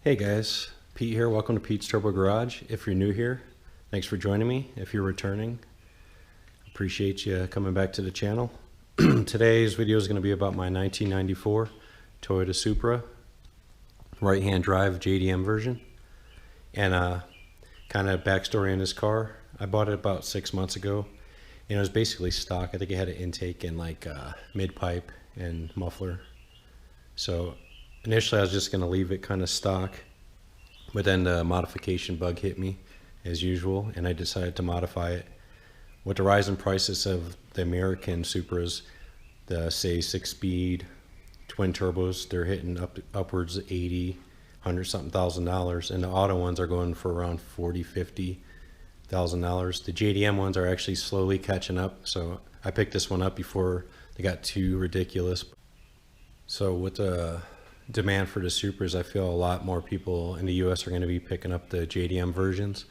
Hey guys, Pete here. Welcome to Pete's Turbo Garage. If you're new here, thanks for joining me. If you're returning, appreciate you coming back to the channel. Today's video is going to be about my 1994 Toyota Supra right-hand drive JDM version. And kind of backstory on this car. I bought it about 6 months ago. And it was basically stock. I think it had an intake and like mid-pipe and muffler. So initially I was just going to leave it kind of stock, but then the modification bug hit me as usual, and I decided to modify it. With the rise in prices of the American Supras, the say 6-speed twin turbos, they're hitting upwards of 80, 100 something $1,000, and the auto ones are going for around 40, 50 $1,000. The JDM ones are actually slowly catching up, so I picked this one up before they got too ridiculous. So with the demand for the Supras, I feel a lot more people in the US are going to be picking up the JDM versions,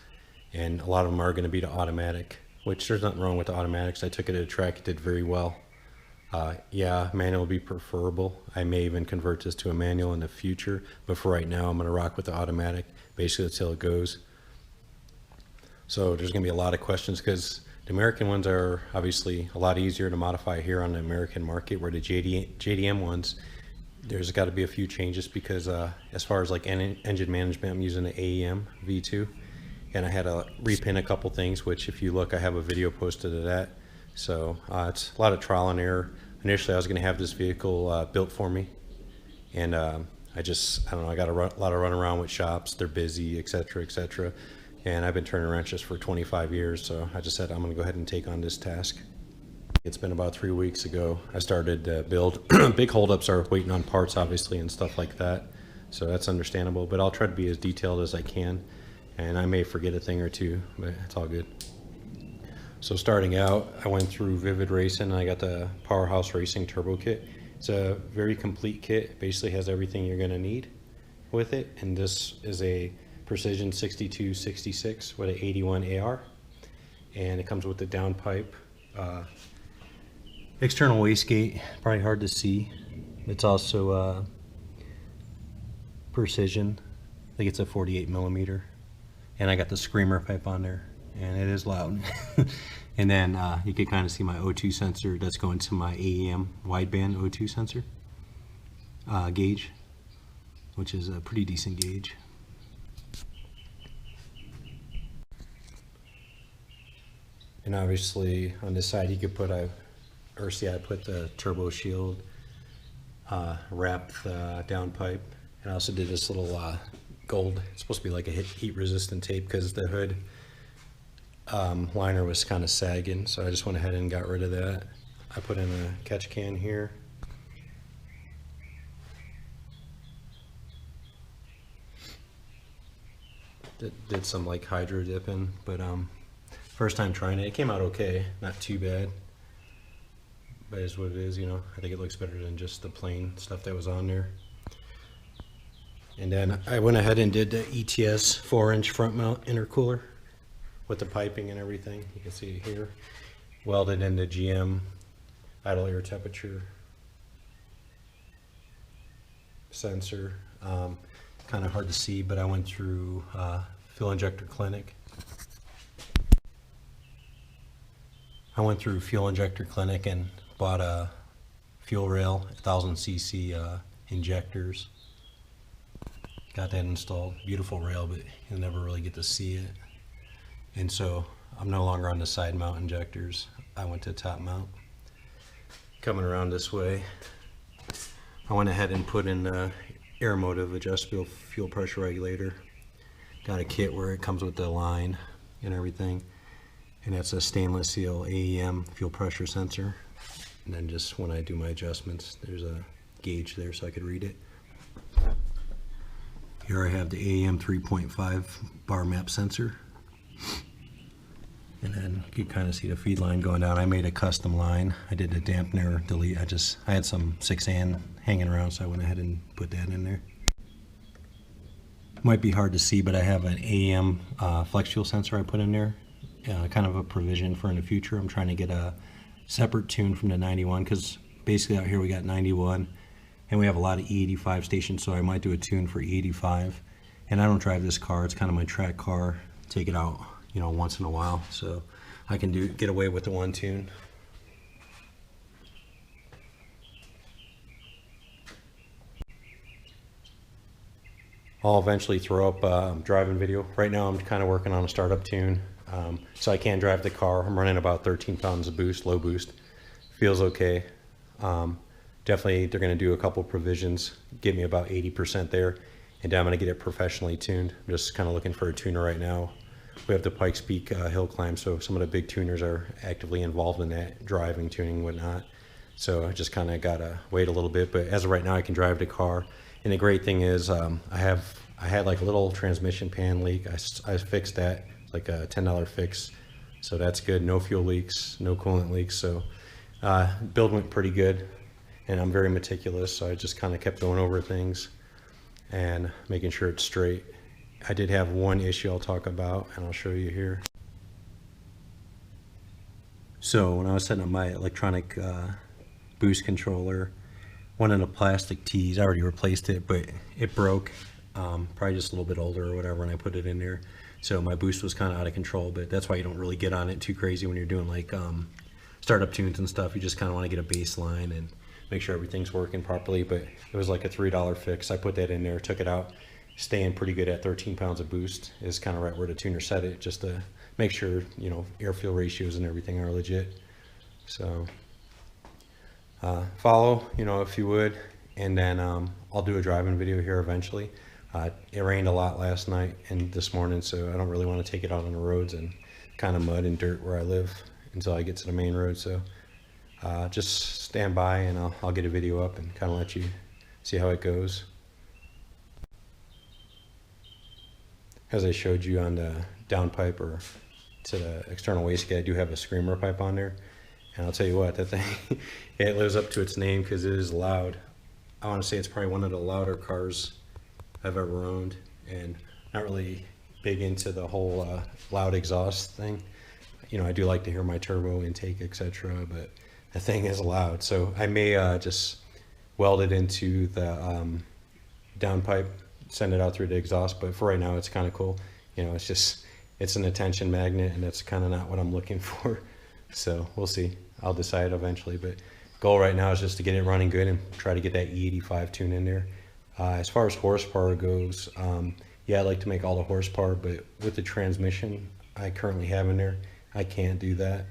and a lot of them are going to be the automatic, which there's nothing wrong with the automatics. I took it to the track, it did very well. Yeah, manual would be preferable. I may even convert this to a manual in the future, but for right now I'm going to rock with the automatic basically until it goes. So there's going to be a lot of questions because the American ones are obviously a lot easier to modify here on the American market, where the JDM ones, there's got to be a few changes because as far as like engine management, I'm using the Aem V2, and I had to repin a couple things, which if you look, I have a video posted of that. So it's a lot of trial and error. Initially I was going to have this vehicle built for me, and I don't know, I got a lot of run around with shops, they're busy, etc, etc, and I've been turning wrenches for 25 years, so I just said I'm going to go ahead and take on this task. It's been about 3 weeks ago I started build. Big holdups are waiting on parts obviously and stuff like that, so that's understandable, but I'll try to be as detailed as I can, and I may forget a thing or two, but it's all good. So starting out, I went through Vivid Racing and I got the Powerhouse Racing Turbo Kit. It's a very complete kit. It basically has everything you're going to need with it, and this is a Precision 6266 with an 81 AR, and it comes with the downpipe, external wastegate, probably hard to see. It's also Precision, I think it's a 48 millimeter, and I got the Screamer pipe on there, and it is loud. And then you can kind of see my O2 sensor that's going to my AEM wideband O2 sensor gauge, which is a pretty decent gauge. And obviously on this side you could put I put the turbo shield, wrap the downpipe, and I also did this little gold, it's supposed to be like a heat resistant tape because the hood liner was kind of sagging, so I just went ahead and got rid of that. I put in a catch can here. Did some like hydro dipping, but first time trying it, it came out okay, not too bad, but it's what it is, you know. I think it looks better than just the plain stuff that was on there. And then I went ahead and did the ETS 4-inch front mount intercooler with the piping and everything. You can see it here, welded in the GM idle air temperature sensor. Kind of hard to see, but I went through Fuel Injector Clinic. And bought a fuel rail, 1000cc injectors. Got that installed. Beautiful rail, but you'll never really get to see it. And so I'm no longer on the side mount injectors. I went to top mount. Coming around this way, I went ahead and put in the air motive adjustable fuel pressure regulator. Got a kit where it comes with the line and everything. And that's a stainless steel AEM fuel pressure sensor. And then just when I do my adjustments, there's a gauge there so I could read it. Here I have the AEM 3.5 bar map sensor. And then you can kind of see the feed line going down. I made a custom line. I did a dampener delete. I had some 6N hanging around, so I went ahead and put that in there. Might be hard to see, but I have an AEM flex fuel sensor I put in there. Kind of a provision for in the future. I'm trying to get a separate tune from the 91, because basically out here we got 91 and we have a lot of E85 stations, so I might do a tune for E85. And I don't drive this car, it's kind of my track car. Take it out, you know, once in a while, so I can get away with the one tune. I'll eventually throw up a driving video. Right now I'm kind of working on a startup tune, so I can't drive the car. I'm running about 13 pounds of boost, low boost. Feels okay. Definitely they're going to do a couple provisions, get me about 80% there, and then I'm going to get it professionally tuned. I'm just kind of looking for a tuner right now. We have the Pikes Peak hill climb, so some of the big tuners are actively involved in that, driving, tuning, whatnot. So I just kind of got to wait a little bit, but as of right now I can drive the car. And the great thing is I had like a little transmission pan leak. I fixed that, like a $10 fix. So that's good. No fuel leaks, no coolant leaks. So build went pretty good, and I'm very meticulous. So I just kind of kept going over things and making sure it's straight. I did have one issue I'll talk about, and I'll show you here. So when I was setting up my electronic boost controller, one of the plastic tees, I already replaced it, but it broke, probably just a little bit older or whatever when I put it in there. So my boost was kind of out of control, but that's why you don't really get on it too crazy when you're doing like startup tunes and stuff. You just kind of want to get a baseline and make sure everything's working properly. But it was like a $3 fix. I put that in there, took it out, staying pretty good at 13 pounds of boost is kind of right where the tuner set it, just to make sure, you know, air fuel ratios and everything are legit. So follow, you know, if you would, and then I'll do a driving video here eventually. It rained a lot last night and this morning, so I don't really want to take it out on the roads and kind of mud and dirt where I live until I get to the main road. So just stand by and I'll get a video up and kind of let you see how it goes. As I showed you on the downpipe or to the external wastegate, I do have a screamer pipe on there. And I'll tell you what, that thing, it lives up to its name because it is loud. I want to say it's probably one of the louder cars I've ever owned, and not really big into the whole loud exhaust thing. You know, I do like to hear my turbo intake, etc., but the thing is loud. So I may just weld it into the downpipe, send it out through the exhaust, but for right now it's kind of cool. You know, it's an attention magnet, and that's kind of not what I'm looking for. So we'll see. I'll decide eventually, but goal right now is just to get it running good and try to get that E85 tune in there. As far as horsepower goes, yeah, I like to make all the horsepower, but with the transmission I currently have in there, I can't do that.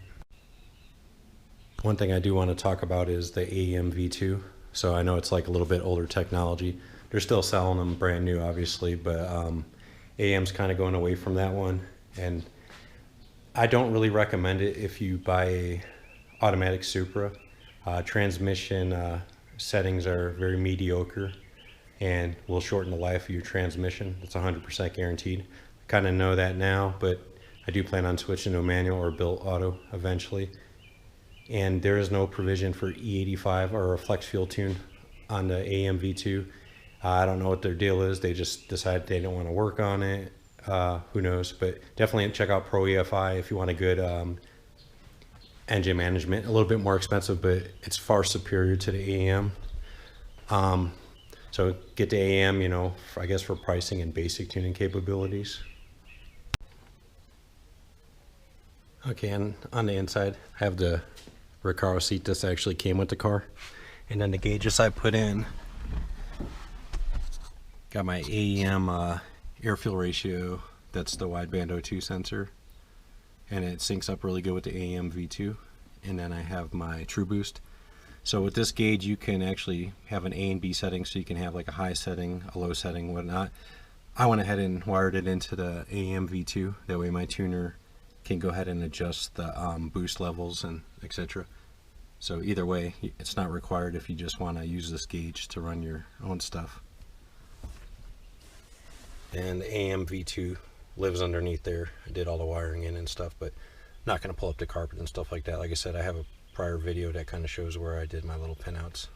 One thing I do want to talk about is the Aem V2. So I know it's like a little bit older technology. They're still selling them brand new, obviously, but Aem's kind of going away from that one, and I don't really recommend it if you buy a automatic Supra. Transmission settings are very mediocre and will shorten the life of your transmission. It's 100% guaranteed. I kind of know that now, but I do plan on switching to a manual or built auto eventually. And there is no provision for E85 or a flex fuel tune on the Aem V2. I don't know what their deal is. They just decided they don't want to work on it. Who knows, but definitely check out Pro EFI if you want a good engine management. A little bit more expensive, but it's far superior to the Aem. So get the Aem, you know, I guess for pricing and basic tuning capabilities. Okay, and on the inside, I have the Recaro seat. This actually came with the car. And then the gauges I put in, got my Aem air fuel ratio. That's the wideband O2 sensor. And it syncs up really good with the Aem V2. And then I have my True Boost. So with this gauge, you can actually have an A and B setting, so you can have like a high setting, a low setting, whatnot. I went ahead and wired it into the Aem V2. That way my tuner can go ahead and adjust the boost levels and etc. So either way, it's not required if you just want to use this gauge to run your own stuff. And the Aem V2 lives underneath there. I did all the wiring in and stuff, but not going to pull up the carpet and stuff like that. Like I said, I have a prior video that kind of shows where I did my little pinouts.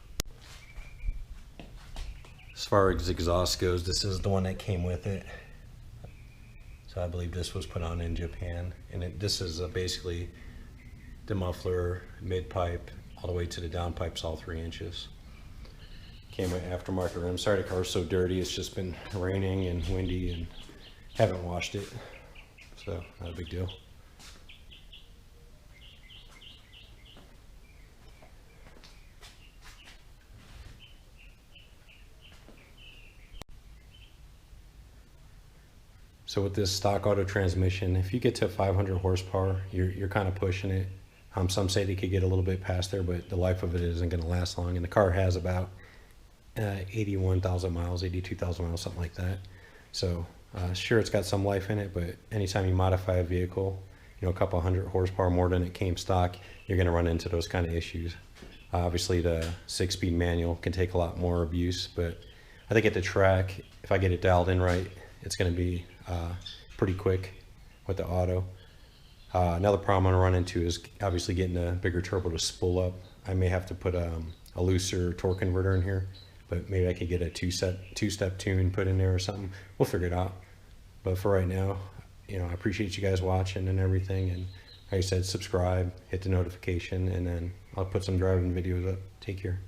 As far as exhaust goes, this is the one that came with it. So I believe this was put on in Japan, and this is basically the muffler, mid pipe, all the way to the down pipes, all 3 inches. Came with aftermarket rims. Sorry the car's so dirty. It's just been raining and windy and haven't washed it. So not a big deal. So with this stock auto transmission, if you get to 500 horsepower, you're kind of pushing it. Some say they could get a little bit past there, but the life of it isn't going to last long. And the car has about 81,000 miles, 82,000 miles, something like that. So sure, it's got some life in it, but anytime you modify a vehicle, you know, a couple hundred horsepower more than it came stock, you're going to run into those kind of issues. Obviously, the 6-speed manual can take a lot more abuse, but I think at the track, if I get it dialed in right, it's going to be pretty quick with the auto. Another problem I'm going to run into is obviously getting a bigger turbo to spool up. I may have to put a looser torque converter in here, but maybe I could get a two-step tune put in there or something. We'll figure it out. But for right now, you know, I appreciate you guys watching and everything. And like I said, subscribe, hit the notification, and then I'll put some driving videos up. Take care.